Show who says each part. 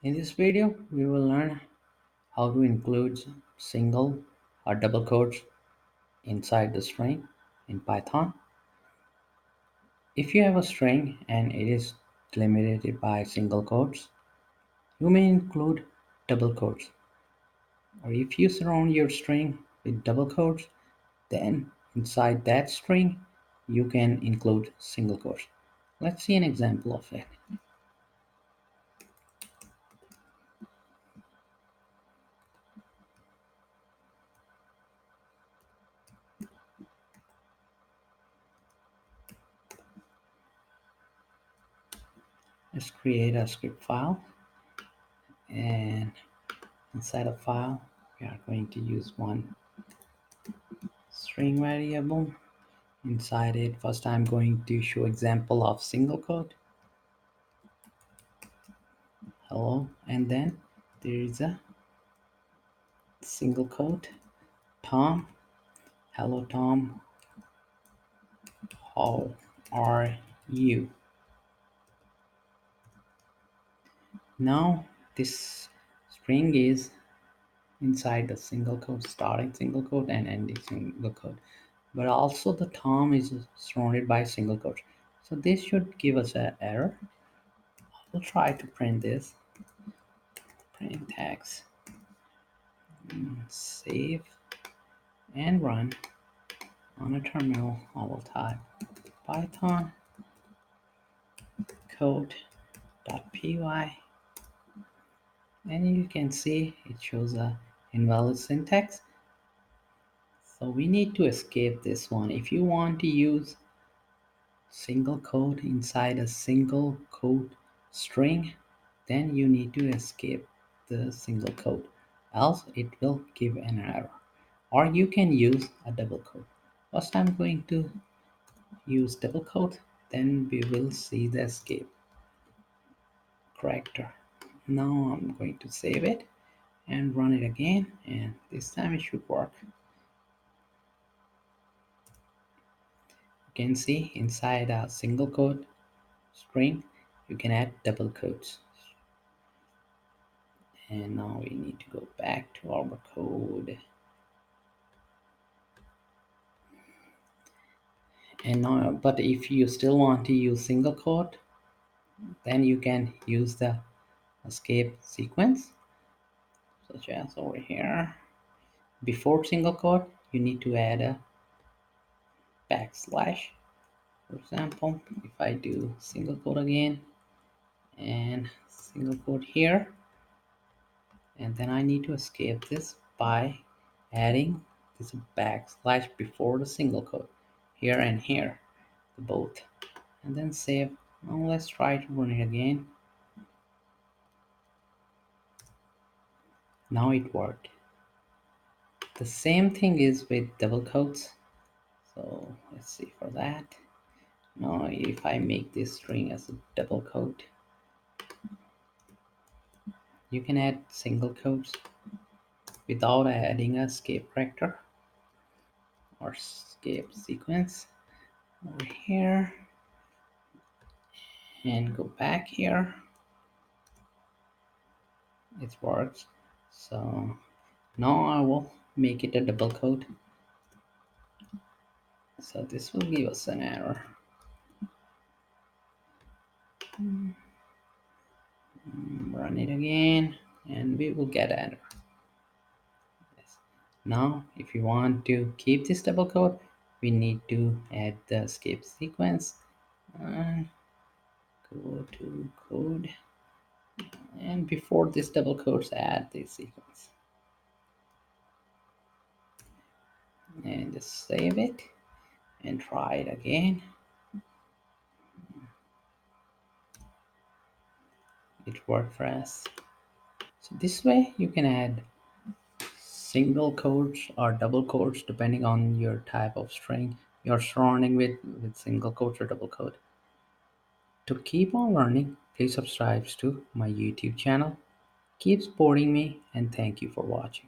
Speaker 1: In this video, we will learn how to include single or double quotes inside the string in Python. If you have a string and it is delimited by single quotes, you may include double quotes. Or if you surround your string with double quotes, then inside that string, you can include single quotes. Let's see an example of it. Let's create a script file, and inside a file, we are going to use one string variable. Inside it, first I'm going to show example of single quote, hello, and then there is a single quote, Tom, hello Tom, how are you? Now this string is inside the single quote, starting single quote and ending single quote, but also the Tom is surrounded by single quotes. So this should give us an error. We'll try to print this. Print text, save and run. On a terminal, I will type python code.py, and you can see it shows a invalid syntax. So we need to escape this one. If you want to use single quote inside a single quote string, then you need to escape the single quote, else it will give an error. Or you can use a double quote. First I'm going to use double quote, then we will see the escape character. Now I'm going to save it and run it again, and this time it should work. You can see inside a single quote string you can add double quotes. And now we need to go back to our code, and now but if you still want to use single quote, then you can use the escape sequence, such as over here. Before single quote you need to add a backslash. For example, if I do single quote again and single quote here, and then I need to escape this by adding this backslash before the single quote here and here, both, and then save. Now let's try to run it again. Now it worked. The same thing is with double quotes, so let's see for that. Now if I make this string as a double quote, you can add single quotes without adding a escape character or escape sequence over here, and go back here. It works. So now I will make it a double quote, so this will give us an error. Run it again and we will get an error. Yes. Now if you want to keep this double quote, we need to add the escape sequence and go to code, and before this double quotes add the sequence and just save it and try it again. It worked for us. So this way you can add single quotes or double quotes depending on your type of string you're surrounding with single quotes or double quote. To keep on learning, please subscribe to my YouTube channel. Keep supporting me, and thank you for watching.